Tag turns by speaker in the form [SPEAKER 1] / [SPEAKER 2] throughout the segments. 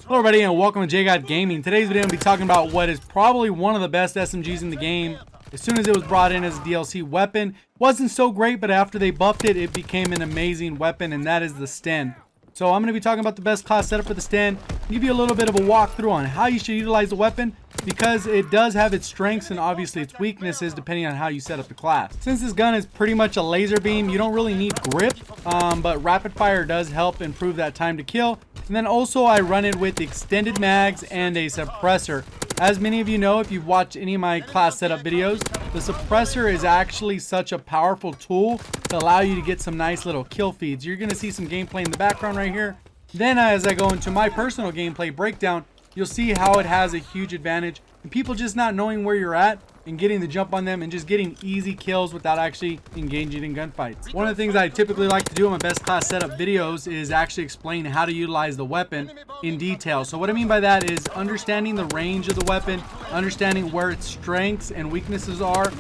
[SPEAKER 1] Hello everybody and welcome to JGod Gaming. Today's video I'm going to be talking about what is probably one of the best SMGs in the game. As soon as it was brought in as a DLC weapon, wasn't so great, but after they buffed it, it became an amazing weapon, and that is the Sten. So I'm going to be talking about the best class setup for the Sten, give you a little bit of a walkthrough on how you should utilize the weapon, because it does have its strengths and obviously its weaknesses depending on how you set up the class. Since this gun is pretty much a laser beam, you don't really need grip, but rapid fire does help improve that time to kill. And then also I run it with extended mags and a suppressor. As many of you know, if you've watched any of my class setup videos, the suppressor is actually such a powerful tool to allow you to get some nice little kill feeds. You're going to see some gameplay in the background right here. Then as I go into my personal gameplay breakdown, you'll see how it has a huge advantage and people just not knowing where you're at and getting the jump on them and just getting easy kills without actually engaging in gunfights. One of the things I typically like to do in my best class setup videos is actually explain how to utilize the weapon in detail. So what I mean by that is understanding the range of the weapon, understanding where its strengths and weaknesses are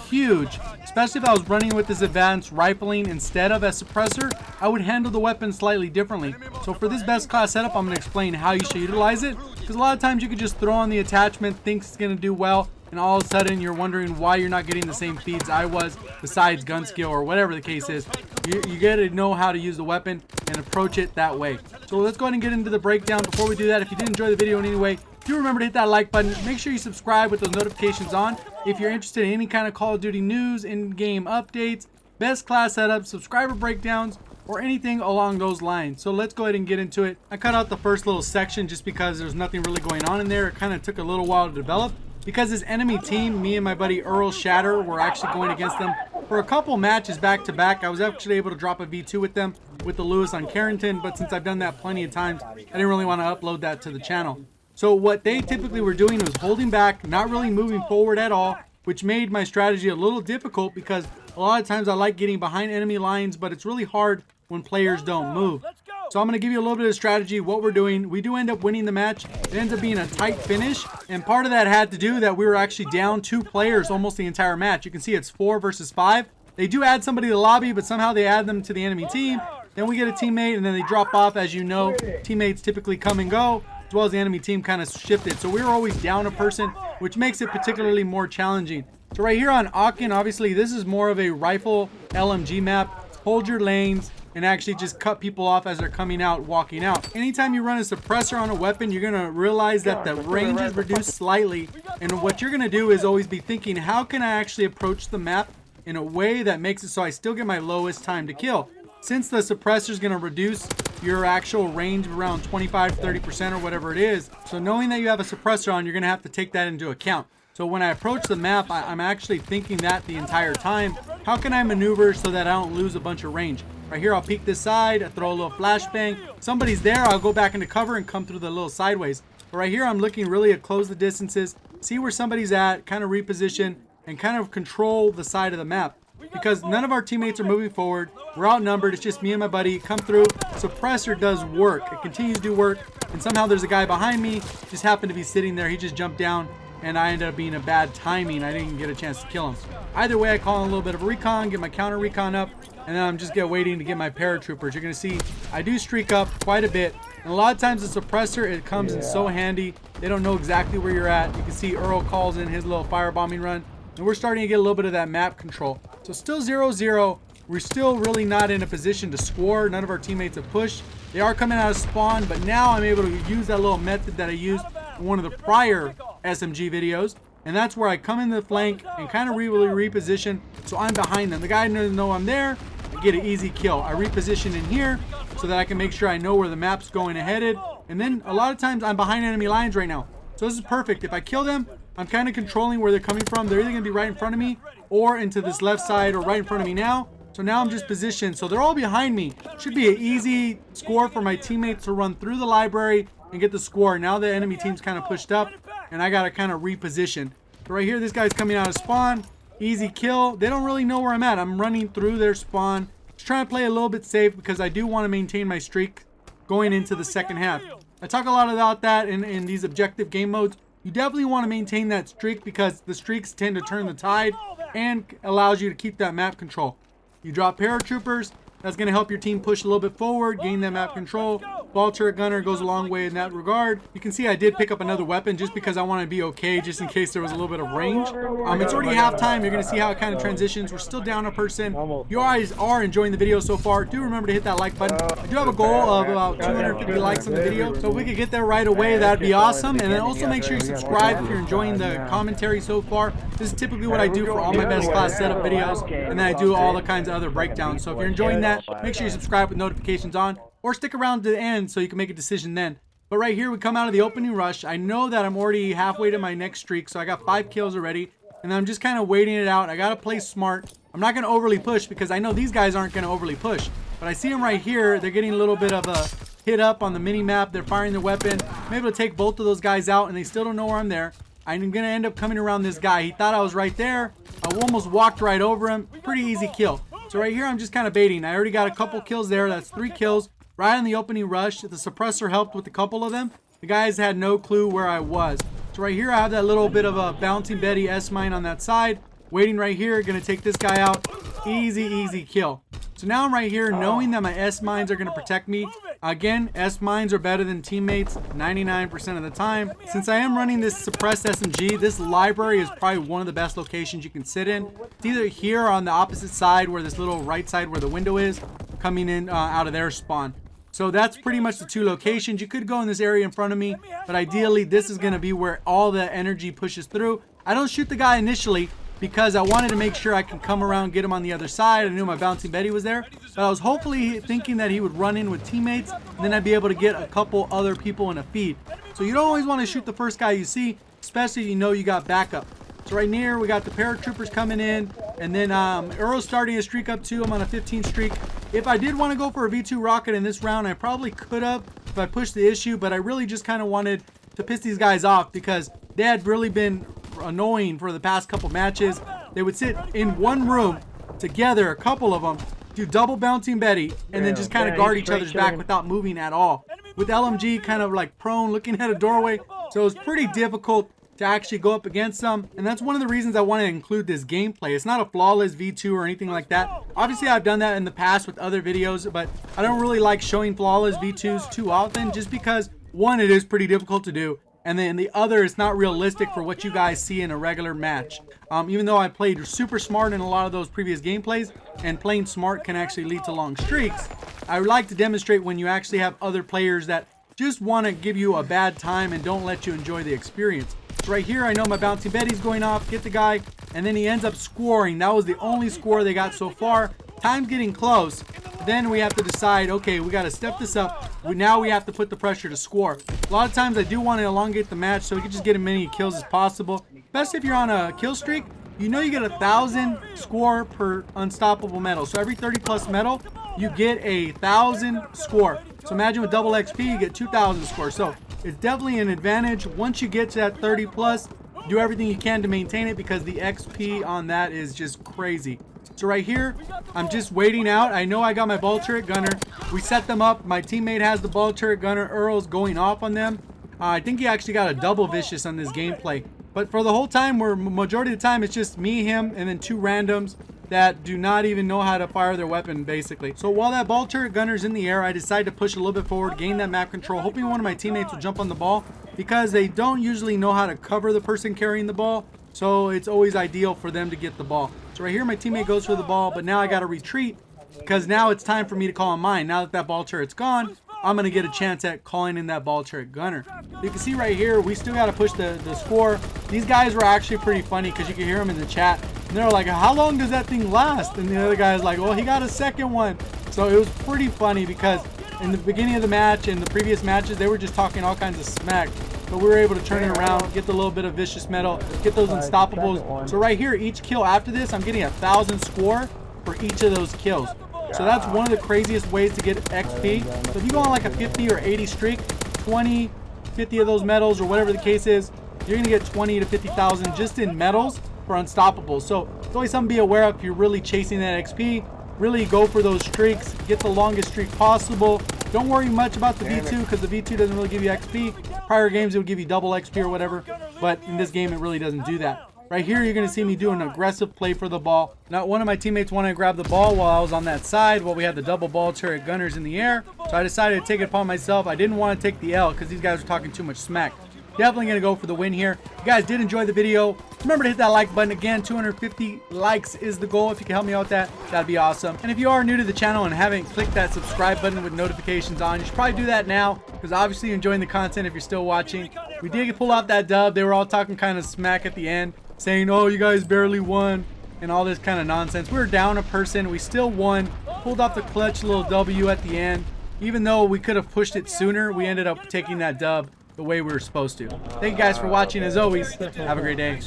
[SPEAKER 1] huge. Especially if I was running with this advanced rifling instead of a suppressor, I would handle the weapon slightly differently. So for this best class setup, I'm going to explain how you should utilize it, because a lot of times you could just throw on the attachment, think it's going to do well, and all of a sudden you're wondering why you're not getting the same feeds I was, besides gun skill or whatever the case is. You gotta know how to use the weapon and approach it that way. So let's go ahead and get into the breakdown. Before we do that, if you did enjoy the video in any way, do remember to hit that like button. Make sure you subscribe with those notifications on. If you're interested in any kind of Call of Duty news, in-game updates, best class setups, subscriber breakdowns, or anything along those lines. So let's go ahead and get into it. I cut out the first little section just because there's nothing really going on in there. It kind of took a little while to develop, because this enemy team, me and my buddy Earl Shatter, were actually going against them for a couple matches back to back. I was actually able to drop a V2 with them with the Lewis on Carrington, but since I've done that plenty of times, I didn't really want to upload that to the channel. So what they typically were doing was holding back, not really moving forward at all, which made my strategy a little difficult, because a lot of times I like getting behind enemy lines, but it's really hard when players don't move. So I'm going to give you a little bit of strategy, what we're doing. We do end up winning the match. It ends up being a tight finish, and part of that had to do that we were actually down 2 players almost the entire match. You can see it's 4 versus 5. They do add somebody to the lobby, but somehow they add them to the enemy team. Then we get a teammate, and then they drop off. As you know, teammates typically come and go, as well as the enemy team kind of shifted. So we were always down a person, which makes it particularly more challenging. So right here on Aachen, obviously this is more of a rifle LMG map. Hold your lanes and actually just cut people off as they're coming out, walking out. Anytime you run a suppressor on a weapon, you're going to realize that the range is reduced slightly. And what you're going to do is always be thinking, how can I actually approach the map in a way that makes it so I still get my lowest time to kill? Since the suppressor is going to reduce your actual range around 25-30% or whatever it is, so knowing that you have a suppressor on, you're going to have to take that into account. So when I approach the map, I'm actually thinking that the entire time. How can I maneuver so that I don't lose a bunch of range? Right here, I'll peek this side, I throw a little flashbang. Somebody's there, I'll go back into cover and come through the little sideways. But right here, I'm looking really to close the distances, see where somebody's at, kind of reposition, and kind of control the side of the map. Because none of our teammates are moving forward. We're outnumbered. It's just me and my buddy. Come through. Suppressor does work. It continues to do work. And somehow there's a guy behind me. Just happened to be sitting there. He just jumped down. And I ended up being a bad timing. I didn't get a chance to kill him. Either way, I call in a little bit of a recon. Get my counter recon up. And then I'm just waiting to get my paratroopers. You're going to see I do streak up quite a bit. And a lot of times the suppressor, it comes in so handy. They don't know exactly where you're at. You can see Earl calls in his little firebombing run. And we're starting to get a little bit of that map control. So still 0-0. We're still really not in a position to score. None of our teammates have pushed. They are coming out of spawn, but now I'm able to use that little method that I used in one of the prior SMG videos. And that's where I come in the flank and kind of really reposition so I'm behind them. The guy doesn't know I'm there. I get an easy kill. I reposition in here so that I can make sure I know where the map's going headed. And then a lot of times I'm behind enemy lines right now. So this is perfect. If I kill them, I'm kind of controlling where they're coming from. They're either going to be right in front of me or into this left side or right in front of me now. So now I'm just positioned. So they're all behind me. Should be an easy score for my teammates to run through the library and get the score. Now the enemy team's kind of pushed up and I got to kind of reposition. So right here, this guy's coming out of spawn. Easy kill. They don't really know where I'm at. I'm running through their spawn. Just trying to play a little bit safe because I do want to maintain my streak going into the second half. I talk a lot about that in these objective game modes. You definitely want to maintain that streak because the streaks tend to turn the tide and allows you to keep that map control. You drop paratroopers, That's going to help your team push a little bit forward, gain that map control. Ball turret gunner goes a long way in that regard. You can see I did pick up another weapon just because I want to be okay, just in case there was a little bit of range. It's already halftime. You're going to see how it kind of transitions. We're still down a person. You guys are enjoying the video so far. Do remember to hit that like button. I do have a goal of about 250 likes on the video, so if we could get there right away, that'd be awesome. And then also make sure you subscribe if you're enjoying the commentary so far. This is typically what I do for all my best class setup videos, and then I do all the kinds of other breakdowns. So if you're enjoying that, make sure you subscribe with notifications on, or stick around to the end so you can make a decision then. But right here, we come out of the opening rush. I know that I'm already halfway to my next streak, so I got 5 kills already, and I'm just kind of waiting it out. I got to play smart. I'm not going to overly push because I know these guys aren't going to overly push. But I see them right here. They're getting a little bit of a hit up on the mini map. They're firing their weapon. I'm able to take both of those guys out, and they still don't know where I'm there. I'm going to end up coming around this guy. He thought I was right there. I almost walked right over him. Pretty easy kill. So right here, I'm just kind of baiting. I already got a couple kills there. That's 3 kills right on the opening rush. The suppressor helped with a couple of them. The guys had no clue where I was. So right here, I have that little bit of a bouncing Betty S-mine on that side. Waiting right here. Going to take this guy out. Easy, easy kill. So now I'm right here knowing that my S-mines are going to protect me. Again, S-mines are better than teammates 99% of the time. Since I am running this suppressed SMG, this library is probably one of the best locations you can sit in. It's either here or on the opposite side where this little right side where the window is, coming in out of their spawn. So that's pretty much the 2 locations. You could go in this area in front of me, but ideally this is going to be where all the energy pushes through. I don't shoot the guy initially because I wanted to make sure I can come around, get him on the other side. I knew my bouncing Betty was there, but I was hopefully thinking that he would run in with teammates, and then I'd be able to get a couple other people in a feed. So you don't always want to shoot the first guy you see, especially if you know you got backup. So right near, we got the paratroopers coming in, and then Earl's starting a streak up too. I'm on a 15 streak. If I did want to go for a V2 rocket in this round, I probably could have if I pushed the issue, but I really just kind of wanted to piss these guys off because they had really been annoying for the past couple matches. They would sit in one room together, a couple of them, do double bouncing Betty, and then just kind of guard each other's back without moving at all. With LMG kind of like prone, looking at a doorway, so it was pretty difficult to actually go up against them, and that's one of the reasons I want to include this gameplay. It's not a flawless V2 or anything like that. Obviously, I've done that in the past with other videos, but I don't really like showing flawless V2s too often, just because, one, it is pretty difficult to do, and then the other, it's not realistic for what you guys see in a regular match. Even though I played super smart in a lot of those previous gameplays, and playing smart can actually lead to long streaks, I would like to demonstrate when you actually have other players that just want to give you a bad time and don't let you enjoy the experience. So right here, I know my bouncing Betty's going off, get the guy, and then he ends up scoring. That was the only score they got so far. Time's getting close. Then we have to decide, okay, we got to step this up. Now we have to put the pressure to score. A lot of times I do want to elongate the match so we can just get as many kills as possible. Especially if you're on a kill streak, you know you get 1,000 score per unstoppable medal. So every 30 plus medal, you get 1,000 score. So imagine with double XP, you get 2,000 score. So it's definitely an advantage. Once you get to that 30 plus, do everything you can to maintain it because the XP on that is just crazy. So right here, I'm just waiting out. I know I got my ball turret gunner. We set them up. My teammate has the ball turret gunner. Earl's going off on them. I think he actually got a double vicious on this gameplay. But for the whole time, majority of the time, it's just me, him, and then 2 randoms that do not even know how to fire their weapon, basically. So while that ball turret gunner's in the air, I decide to push a little bit forward, gain that map control, hoping one of my teammates will jump on the ball because they don't usually know how to cover the person carrying the ball. So it's always ideal for them to get the ball. So right here, my teammate goes for the ball, but now I got to retreat because now it's time for me to call on mine. Now that that ball turret's gone, I'm going to get a chance at calling in that ball turret gunner. You can see right here, we still got to push the score. These guys were actually pretty funny because you can hear them in the chat. And they're like, how long does that thing last? And the other guy's like, well, he got a second one. So it was pretty funny because in the beginning of the match and the previous matches, they were just talking all kinds of smack. But we were able to turn it around, get the little bit of vicious metal, get those unstoppables. So right here, each kill after this, I'm getting 1,000 score for each of those kills. So that's one of the craziest ways to get XP. So if you go on like a 50 or 80 streak, 20, 50 of those medals or whatever the case is, you're going to get 20 to 50,000 just in medals for unstoppables. So it's always something to be aware of if you're really chasing that XP. Really go for those streaks, get the longest streak possible. Don't worry much about the V2 because the V2 doesn't really give you XP. Prior games it would give you double XP or whatever, but in this game it really doesn't do that. Right here, you're going to see me do an aggressive play for the ball. Now, one of my teammates wanted to grab the ball while I was on that side while we had the double ball turret gunners in the air. So I decided to take it upon myself. I didn't want to take the L because these guys were talking too much smack. Definitely going to go for the win here. If you guys did enjoy the video, remember to hit that like button. Again, 250 likes is the goal. If you can help me out with that, that'd be awesome. And if you are new to the channel and haven't clicked that subscribe button with notifications on, you should probably do that now, because obviously you're enjoying the content if you're still watching. We did pull out that dub. They were all talking kind of smack at the end, saying, oh, you guys barely won, and all this kind of nonsense. We were down a person. We still won. Pulled off the clutch little W at the end. Even though we could have pushed it sooner, we ended up taking that dub the way we were supposed to. Thank you guys for watching. As always, have a great day.